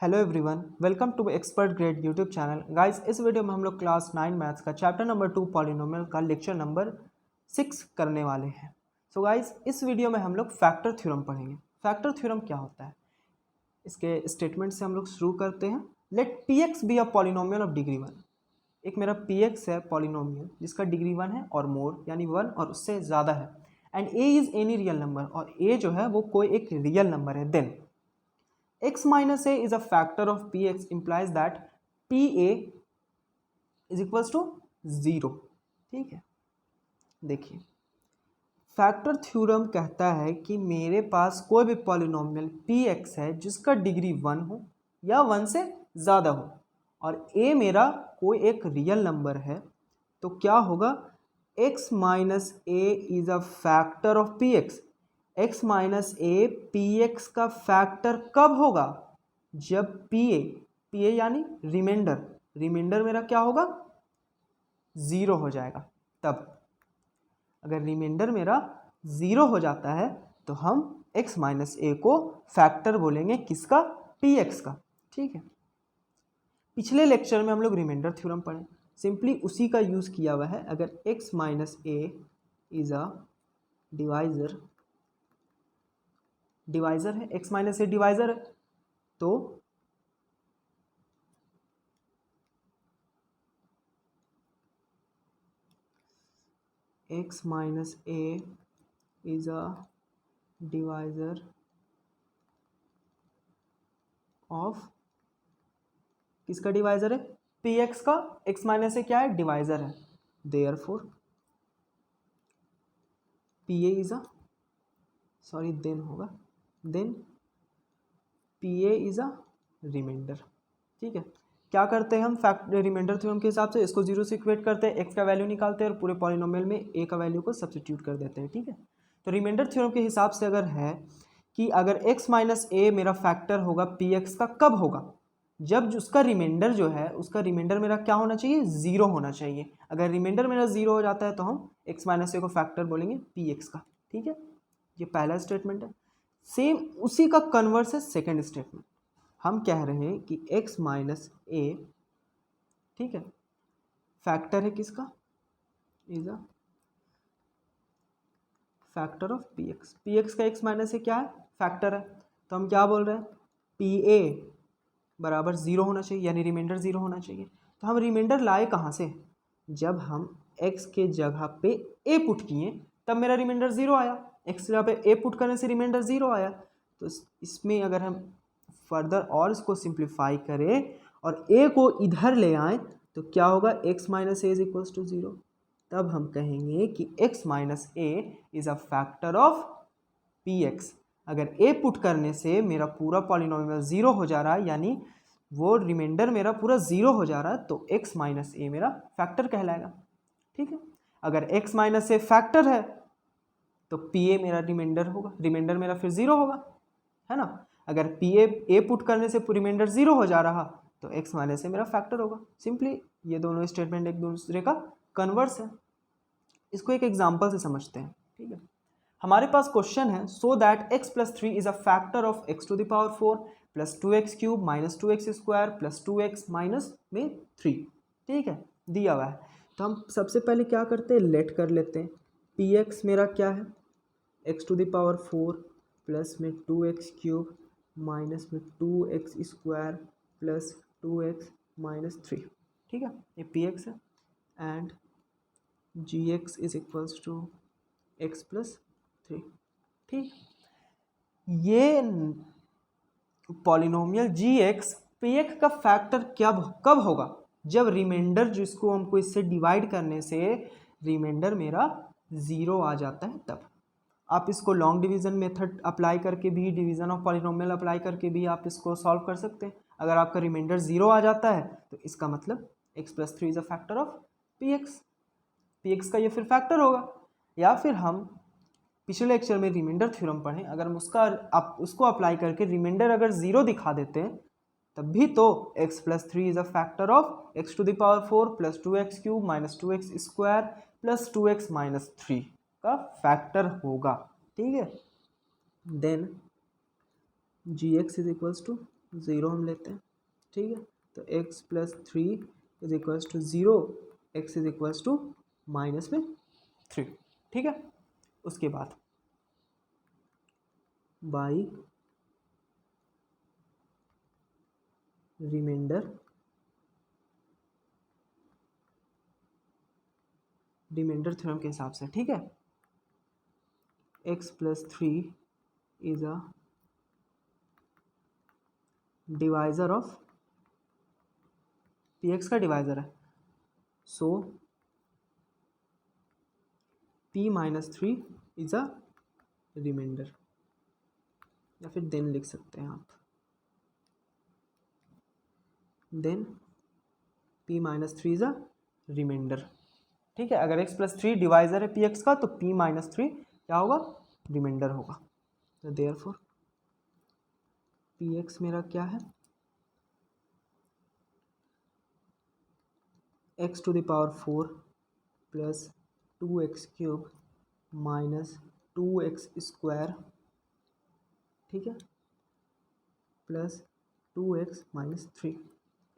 Hello everyone, welcome to expert grade YouTube channel. Guys, इस video में हम लोग क्लास 9 मैथ्स का चैप्टर नंबर 2 पॉलिनोमियल का लेक्चर नंबर 6 करने वाले हैं। सो गाइस, इस वीडियो में हम लोग फैक्टर थ्योरम पढ़ेंगे। फैक्टर थ्योरम क्या होता है, इसके स्टेटमेंट से हम लोग शुरू करते हैं। Let p x be a polynomial of degree 1। एक मेरा पी एक्स है पॉलिनोमियल जिसका डिग्री 1 है और मोर यानी 1 और उससे ज़्यादा है, and a is any real number, और ए जो है वो कोई एक रियल नंबर है। Then x minus a is a factor of px implies that pa is equals to 0। ठीक है, देखिए फैक्टर थ्योरम कहता है कि मेरे पास कोई भी पॉलिनोमियल px है जिसका डिग्री 1 हो या 1 से ज़्यादा हो और a मेरा कोई एक रियल नंबर है, तो क्या होगा, x minus A is a factor of px। x minus A P x का फैक्टर कब होगा, जब पी ए यानी रिमाइंडर मेरा क्या होगा, 0 हो जाएगा। तब अगर रिमाइंडर मेरा 0 हो जाता है तो हम x माइनस ए को फैक्टर बोलेंगे, किसका, पी एक्स का। ठीक है, पिछले लेक्चर में हम लोग रिमाइंडर थ्योरम पढ़े, सिंपली उसी का यूज़ किया हुआ है। अगर x minus A is a divisor है, x माइनस ए डिवाइज़र है, तो x minus A is a divisor of, किसका डिवाइज़र है, पी एक्स का। x माइनस ए क्या है, डिवाइज़र है। Therefore P A is a then होगा, then P A is a reminder. ठीक है, क्या करते हैं हम रिमाइंडर थ्योरम के हिसाब से इसको 0 से इक्वेट करते हैं, x का वैल्यू निकालते हैं और पूरे पॉलिनोमियल में a का वैल्यू को सब्स्टिट्यूट कर देते हैं। ठीक है, तो रिमाइंडर थ्योरम के हिसाब से अगर है कि अगर x माइनस ए मेरा फैक्टर होगा पी एक्स का, कब होगा, जब उसका रिमाइंडर जो है, उसका रिमाइंडर मेरा क्या होना चाहिए, 0 होना चाहिए। अगर रिमाइंडर मेरा 0 हो जाता है तो हम x माइनस ए को फैक्टर बोलेंगे पी एक्स का। ठीक है, ये पहला स्टेटमेंट है। सेम उसी का कन्वर्स है सेकेंड स्टेटमेंट। हम कह रहे हैं कि x माइनस ए, ठीक है, फैक्टर है किसका, is a factor of p x. P x का x माइनस ए क्या है, फैक्टर है। तो हम क्या बोल रहे हैं, पी ए बराबर 0 होना चाहिए, यानी रिमाइंडर 0 होना चाहिए। तो हम रिमाइंडर लाए कहाँ से, जब हम x के जगह पे a पुट किए तब मेरा रिमाइंडर 0 आया। x जगह पे a पुट करने से रिमाइंडर 0 आया। तो इसमें अगर हम फर्दर और इसको सिंप्लीफाई करें और a को इधर ले आए तो क्या होगा, x minus a is equals to 0। तब हम कहेंगे कि x minus A is a factor of p x. अगर a पुट करने से मेरा पूरा पॉलिनोमियल 0 हो जा रहा है, यानी वो रिमाइंडर मेरा पूरा 0 हो जा रहा है, तो x माइनस ए मेरा फैक्टर कहलाएगा। ठीक है, अगर x माइनस ए फैक्टर है तो पी ए मेरा रिमाइंडर होगा, रिमाइंडर मेरा फिर 0 होगा, है ना। अगर पी ए पुट करने से रिमाइंडर 0 हो जा रहा तो x माइनस ए मेरा फैक्टर होगा। सिंपली ये दोनों स्टेटमेंट एक दूसरे का कन्वर्स है। इसको एक एग्जांपल से समझते हैं। ठीक है, हमारे पास क्वेश्चन है, so that x plus 3 is a factor of x to the power 4 plus 2x cube minus 2x square plus 2x minus में 3। ठीक है, दिया हुआ है। तो हम सबसे पहले क्या करते हैं, लेट कर लेते हैं। पी एक्स मेरा क्या है, x to the power 4 plus में 2x क्यूब माइनस में 2x square plus 2x minus 3। ठीक है, ये पी एक्स है, and g x is equals to x plus 3। ठीक, ये polynomial g x p x का फैक्टर कब होगा, जब रिमाइंडर जिसको हमको इससे डिवाइड करने से रिमाइंडर मेरा 0 आ जाता है तब। आप इसको लॉन्ग डिवीज़न मेथड अप्लाई करके भी, डिवीज़न ऑफ पॉलिनोमियल अप्लाई करके भी आप इसको सॉल्व कर सकते हैं। अगर आपका रिमाइंडर 0 आ जाता है तो इसका मतलब x plus 3 is a factor of p x का ये फिर फैक्टर होगा। या फिर हम पिछले लेक्चर में रिमाइंडर थ्योरम पढ़ें, अगर हम उसको अप्लाई करके रिमाइंडर अगर 0 दिखा देते हैं तब भी तो x plus 3 is a factor of x to the power 4 plus 2x cube minus 2x square plus 2x minus 3 का फैक्टर होगा। ठीक है, then g x is equals to zero हम लेते हैं, ठीक है। तो x plus 3 is equals to 0, x is equals to minus में 3, ठीक है। उसके बाद बाई रिमाइंडर थ्योरम के हिसाब से, ठीक है। x plus 3 is a divisor of px का डिवाइजर है, so p minus 3 is a reminder, या फिर देन लिख सकते हैं आप, then p minus 3 is a reminder, ठीक है। अगर x प्लस 3 डिवाइजर है px का तो p माइनस 3 क्या होगा, रिमाइंडर होगा। तो देयरफॉर px मेरा क्या है, x to the power 4 plus 2x cube minus 2x square, ठीक है, plus 2x minus 3,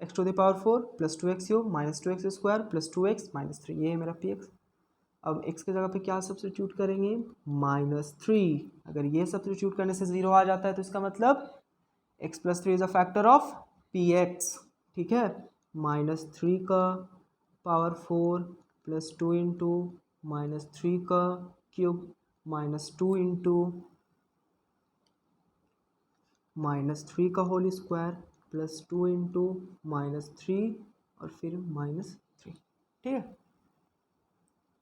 x to the power 4 plus 2x cube minus 2x square plus 2x minus 3, ये है मेरा px। अब x की जगह पे क्या सब्स्टिट्यूट करेंगे, -3। अगर ये सब्स्टिट्यूट करने से 0 आ जाता है तो इसका मतलब x plus 3 is a factor of px, ठीक है। -3 का पावर 4 प्लस 2 इंटू माइनस 3 का क्यूब माइनस 2 इंटू -3 का होल स्क्वायर प्लस 2 इंटू -3 और फिर -3, ठीक है।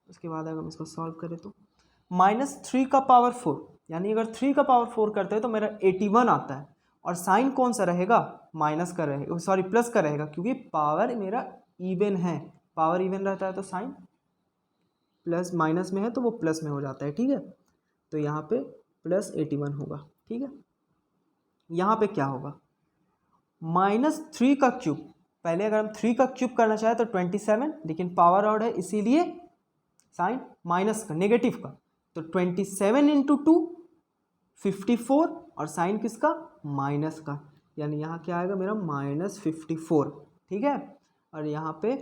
उसके बाद अगर हम इसको सॉल्व करें तो -3 का पावर 4, यानी अगर 3 का पावर 4 करते हैं तो मेरा 81 आता है, और साइन कौन सा रहेगा, माइनस का रहेगा, सॉरी प्लस का रहेगा, क्योंकि पावर मेरा इवन है, पावर इवन रहता है तो साइन प्लस माइनस में है तो वो प्लस में हो जाता है, ठीक है। तो यहाँ पे +81 होगा, ठीक है। यहाँ पे क्या होगा, -3 का क्यूब, पहले अगर हम 3 का क्यूब करना चाहे तो 27, लेकिन पावर ऑड है इसीलिए साइन माइनस का, नेगेटिव का, तो 27 इंटू 2 54, और साइन किसका, माइनस का, यानी यहाँ क्या आएगा मेरा -54, ठीक है। और यहाँ पे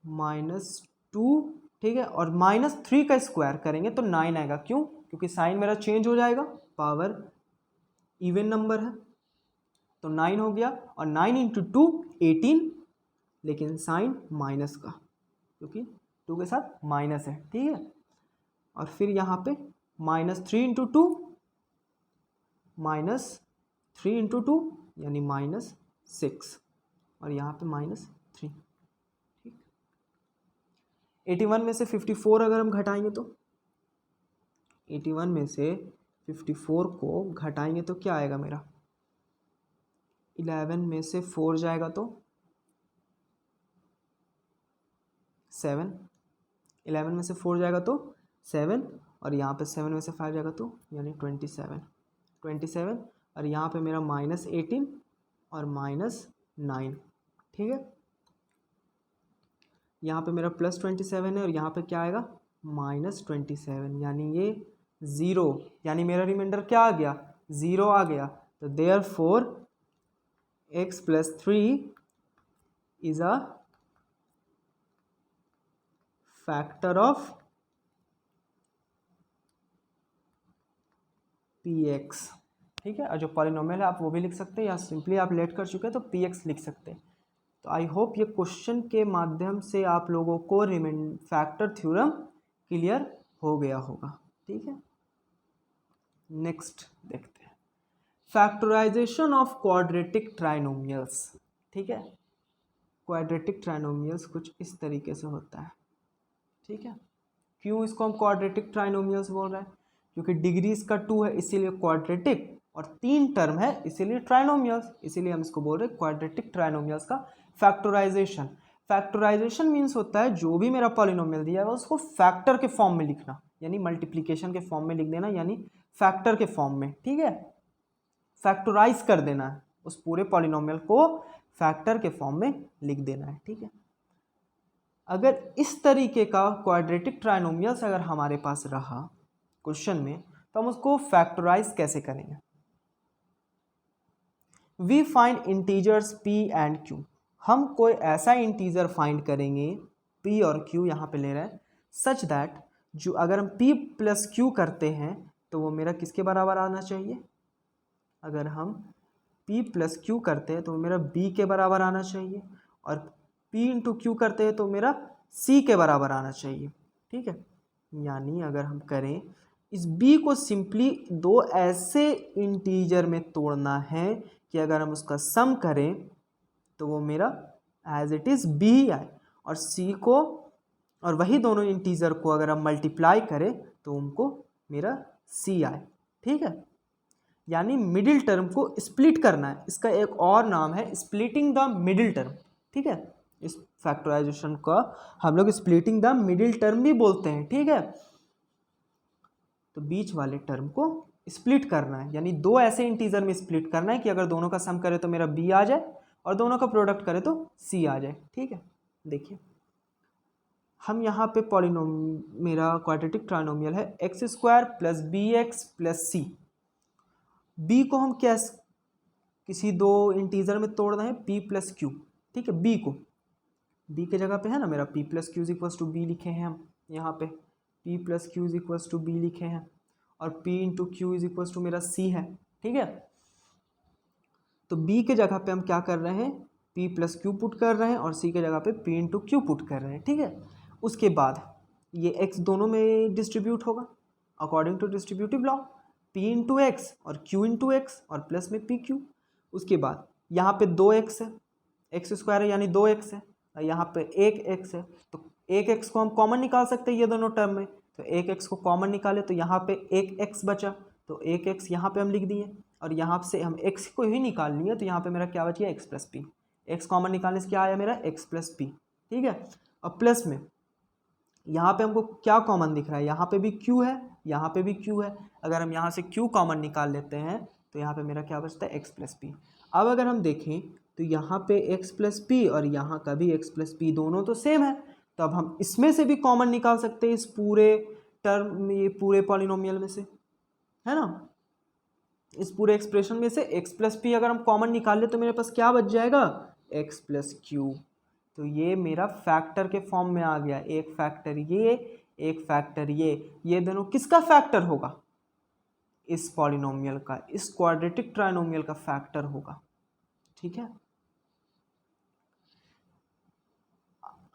-2, ठीक है, और -3 का स्क्वायर करेंगे तो 9 आएगा, क्यों, क्योंकि साइन मेरा चेंज हो जाएगा, पावर इवन नंबर है तो 9 हो गया, और 9 इंटू 2 18, लेकिन साइन माइनस का, क्योंकि 2 के साथ माइनस है, ठीक है। और फिर यहाँ पे -3 इंटू 2 -3 इंटू 2 यानी -6, और यहाँ पे -3, ठीक। 81 में से 54 अगर हम घटाएंगे तो 81 में से 54 को घटाएंगे तो क्या आएगा मेरा, 11 में से 4 जाएगा तो 7, 11 में से 4 जाएगा तो 7, और यहाँ पे 7 में से 5 जाएगा तो यानी 27, और यहाँ पे मेरा -18 और -9, ठीक है। यहाँ पे मेरा +27 है, और यहाँ पे क्या आएगा -27, यानी ये 0, यानी मेरा रिमाइंडर क्या आ गया, 0 आ गया। तो therefore x plus 3 is a factor of px, ठीक है। और जो पॉलिनोमियल है आप वो भी लिख सकते हैं, या सिंपली आप लेट कर चुके हैं तो px लिख सकते हैं। तो आई होप ये क्वेश्चन के माध्यम से आप लोगों को फैक्टर थ्योरम क्लियर हो गया होगा, ठीक है। नेक्स्ट देखते हैं, फैक्टराइजेशन ऑफ क्वाड्रेटिक ट्राइनोमियल्स, ठीक है। क्वाड्रेटिक ट्राइनोमियल्स कुछ इस तरीके से होता है, ठीक है। क्यों इसको हम क्वाड्रेटिक ट्राइनोमियल्स बोल रहे हैं, क्योंकि डिग्री इसका 2 है इसीलिए क्वाड्रेटिक, और 3 टर्म है इसीलिए ट्राइनोमियल्स, इसीलिए हम इसको बोल रहे हैं क्वाड्रेटिक ट्राइनोमियल्स का फैक्टराइजेशन। फैक्टराइजेशन मीन्स होता है जो भी मेरा पॉलिनोमियल दिया है उसको फैक्टर के फॉर्म में लिखना, यानी मल्टीप्लिकेशन के फॉर्म में लिख देना, यानी फैक्टर के फॉर्म में, ठीक है। फैक्टराइज कर देना है उस पूरे पॉलिनोमियल को, फैक्टर के फॉर्म में लिख देना है, ठीक है। अगर इस तरीके का क्वाड्रेटिक ट्राइनोमियल्स अगर हमारे पास रहा क्वेश्चन में, तो हम उसको फैक्टराइज कैसे करेंगे। We find integers p and q। हम कोई ऐसा इंटीजर फाइंड करेंगे, p और q यहाँ पे ले रहे हैं, सच दैट जो अगर हम p प्लस q करते हैं तो वो मेरा किसके बराबर आना चाहिए? अगर हम p प्लस q करते हैं तो मेरा b के बराबर आना चाहिए, और p इंटू q करते हैं तो मेरा c के बराबर आना चाहिए। ठीक है, यानी अगर हम करें इस b को सिंपली दो ऐसे इंटीजर में तोड़ना है कि अगर हम उसका सम करें तो वो मेरा एज इट इज़ b ही आए, और c को और वही दोनों इंटीजर को अगर हम मल्टीप्लाई करें तो उनको मेरा c आए। ठीक है, यानी मिडिल टर्म को स्प्लिट करना है, इसका एक और नाम है स्प्लिटिंग द मिडिल टर्म। ठीक है, इस फैक्टराइजेशन का हम लोग स्प्लिटिंग द मिडिल टर्म भी बोलते हैं। ठीक है, तो बीच वाले टर्म को स्प्लिट करना है, यानी दो ऐसे इंटीजर में स्प्लिट करना है कि अगर दोनों का सम करे तो मेरा b आ जाए और दोनों का प्रोडक्ट करे तो c आ जाए। ठीक है, देखिए हम यहाँ पे मेरा क्वाड्रेटिक ट्राइनोमियल है X square plus B X plus C. b को हम कैसे किसी दो इंटीजर में तोड़ रहे हैं, p प्लस क्यू। ठीक है, b को b के जगह पे है ना मेरा p plus Q is equals to B लिखे हैं हम यहाँ पे, p plus Q is equals to B लिखे हैं, और p into Q is equals to मेरा c है। ठीक है, तो b के जगह पे हम क्या कर रहे हैं, p प्लस क्यू पुट कर रहे हैं, और c के जगह पे p इंटू क्यू पुट कर रहे हैं। ठीक है, उसके बाद ये x दोनों में डिस्ट्रीब्यूट होगा according to distributive law, p into X और q इंटू एक्स और प्लस में पी क्यू। उसके बाद यहाँ पे 2x है, एक्स स्क्वायर है यानी 2x है, और यहाँ पे 1x है, तो 1x को हम कॉमन निकाल सकते हैं ये दोनों टर्म में, तो 1x को कॉमन निकाले तो यहाँ पे 1x बचा, तो 1x यहाँ पे हम लिख दिए, और यहाँ से हम x को ही निकाल लिए तो यहाँ पे मेरा क्या बच गया, x plus P. X common निकालने से क्या आया मेरा, x प्लस पी। ठीक है, और प्लस में यहाँ पे हमको क्या कॉमन दिख रहा है, यहाँ पे भी q है, यहाँ पे भी q है, अगर हम यहाँ से q कॉमन निकाल लेते हैं तो यहाँ पे मेरा क्या बचता है, x प्लस पी। अब अगर हम देखें तो यहाँ पे x प्लस पी और यहाँ का भी x प्लस पी दोनों तो सेम है, तो अब हम इसमें से भी कॉमन निकाल सकते हैं इस पूरे टर्म, ये पूरे पॉलिनोमियल में से, है ना, इस पूरे एक्सप्रेशन में से x प्लस पी अगर हम कॉमन निकाल ले तो मेरे पास क्या बच जाएगा, x प्लस क्यू। तो ये मेरा फैक्टर के फॉर्म में आ गया, एक फैक्टर ये, एक फैक्टर ये दोनों किसका फैक्टर होगा, इस पॉलिनोमियल का, इस क्वाड्रेटिक ट्राइनोमियल का फैक्टर होगा। ठीक है,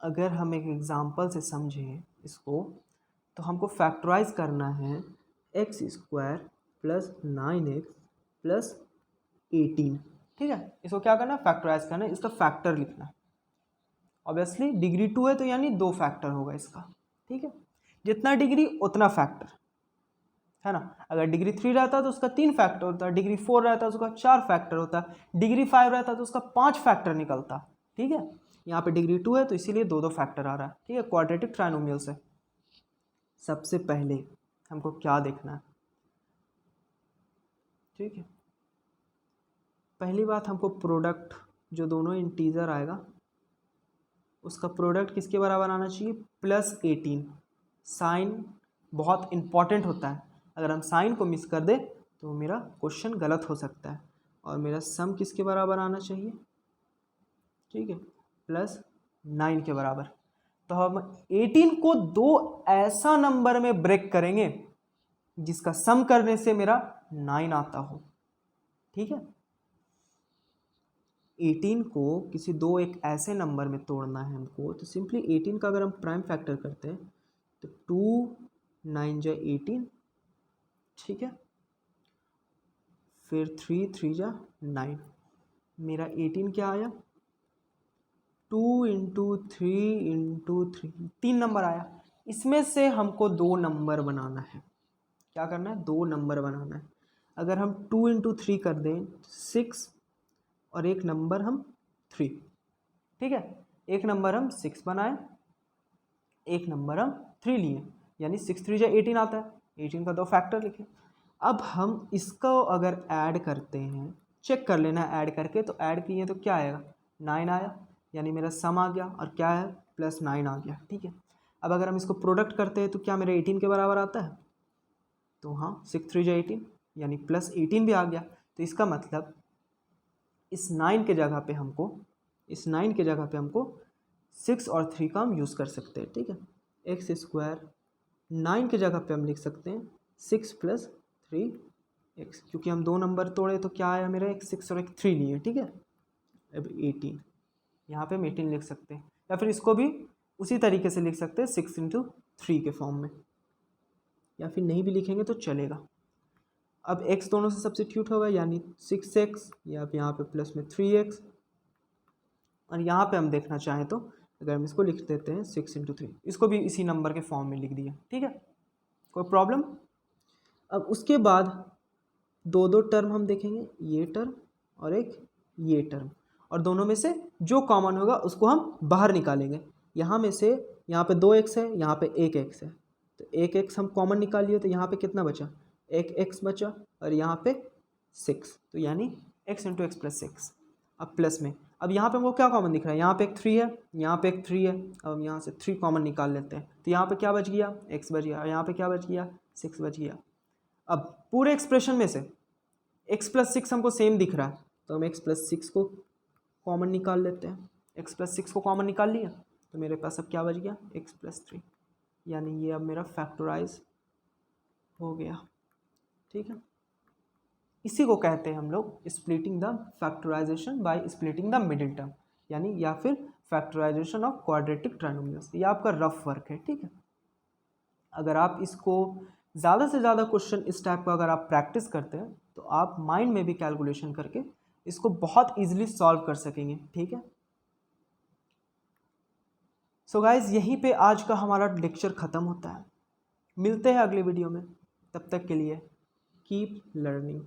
अगर हम एक एग्जांपल से समझें इसको, तो हमको फैक्टराइज करना है X square plus 9x plus 18। ठीक है, इसको क्या करना है, फैक्टराइज करना है, इसका फैक्टर लिखना है। ऑब्वियसली डिग्री 2 है तो यानी 2 फैक्टर होगा इसका। ठीक है, जितना डिग्री उतना फैक्टर, है ना, अगर डिग्री 3 रहता तो उसका 3 फैक्टर होता, डिग्री 4 रहता तो उसका 4 फैक्टर होता, डिग्री 5 रहता तो उसका 5 फैक्टर निकलता। ठीक है, यहाँ पे डिग्री 2 है तो इसीलिए 2 फैक्टर आ रहा है। ठीक है, क्वाड्रेटिक ट्राइनोमियल से सबसे पहले हमको क्या देखना है, ठीक है, पहली बात हमको प्रोडक्ट, जो दोनों इंटीजर आएगा उसका प्रोडक्ट किसके बराबर आना चाहिए, प्लस 18। साइन बहुत इंपॉर्टेंट होता है, अगर हम साइन को मिस कर दे तो मेरा क्वेश्चन गलत हो सकता है, और मेरा सम किसके बराबर आना चाहिए, ठीक है, प्लस 9 के बराबर। तो हम 18 को दो ऐसा नंबर में ब्रेक करेंगे जिसका सम करने से मेरा 9 आता हो। ठीक है, 18 को किसी दो एक ऐसे नंबर में तोड़ना है हमको, तो सिंपली 18 का अगर हम प्राइम फैक्टर करते हैं तो 2 9 जा 18, ठीक है, फिर 3 3 जा 9, मेरा 18 क्या आया, 2 इंटू 3 इंटू 3, 3 नंबर आया। इसमें से हमको 2 नंबर बनाना है, क्या करना है, 2 नंबर बनाना है। अगर हम 2 इंटू 3 कर दें 6, और एक नंबर हम 3, ठीक है, एक नंबर हम 6 बनाए, एक नंबर हम 3 लिए, यानी 6 3 जा 18 आता है, 18 का 2 फैक्टर लिखे। अब हम इसको अगर ऐड करते हैं, चेक कर लेना ऐड करके, तो ऐड किए तो क्या आएगा, 9 आया, यानी मेरा सम आ गया, और क्या है, प्लस 9 आ गया। ठीक है, अब अगर हम इसको प्रोडक्ट करते हैं तो क्या मेरा 18 के बराबर आता है, तो हाँ 6 3 जा 18, यानी प्लस 18 भी आ गया। तो इसका मतलब इस 9 के जगह पे हमको 6 और 3 का हम यूज़ कर सकते हैं, ठीक है। एक्स स्क्वायर 9 के जगह पे हम लिख सकते हैं 6 + 3x, क्योंकि हम 2 नंबर तोड़े तो क्या आया मेरा, एक 6 और एक 3 लिए, ठीक है। अब 18, यहाँ पे हम 18 लिख सकते हैं, या फिर इसको भी उसी तरीके से लिख सकते हैं 6 × 3 के फॉर्म में, या फिर नहीं भी लिखेंगे तो चलेगा। अब x दोनों से सब्स्टिट्यूट होगा, यानी 6x, या यहाँ पे प्लस में 3x, और यहाँ पे हम देखना चाहें तो अगर हम इसको लिख देते हैं 6 × 3, इसको भी इसी नंबर के फॉर्म में लिख दिया, ठीक है, कोई प्रॉब्लम। अब उसके बाद 2 टर्म हम देखेंगे, ये टर्म और एक ये टर्म, और दोनों में से जो कॉमन होगा उसको हम बाहर निकालेंगे। यहाँ में से यहाँ पे 2x है, यहाँ पे 1x है, तो 1x हम कॉमन निकाल लिए, तो यहाँ पे कितना बचा, 1x बचा, और यहाँ पे 6, तो यानी x × x + 6। अब प्लस में, अब यहाँ पे हमको क्या कॉमन दिख रहा है, यहाँ पे एक 3 है, यहाँ पे एक 3 है, अब हम यहाँ से 3 कॉमन निकाल लेते हैं, तो यहाँ पे क्या बच गया, x बच गया, और यहाँ पे क्या बच गया, 6 बच गया। अब पूरे एक्सप्रेशन में से x + 6 हमको सेम दिख रहा है, तो हम x + 6 को कॉमन निकाल लेते हैं। x + 6 को कॉमन निकाल लिया, तो मेरे पास अब क्या बच गया, x + 3, यानी ये अब मेरा फैक्टराइज हो गया, ठीक है। इसी को कहते हैं हम लोग splitting the factorisation by splitting the middle term, यानी या फिर फैक्टराइजेशन ऑफ क्वाड्रेटिक ट्राइनोमियल्स। ये आपका रफ वर्क है, ठीक है। अगर आप इसको ज़्यादा से ज़्यादा क्वेश्चन इस टाइप का अगर आप प्रैक्टिस करते हैं तो आप माइंड में भी कैलकुलेशन करके इसको बहुत इजीली सॉल्व कर सकेंगे, ठीक है। सो गाइज, यहीं पे आज का हमारा लेक्चर ख़त्म होता है। मिलते हैं अगले वीडियो में, तब तक के लिए कीप लर्निंग।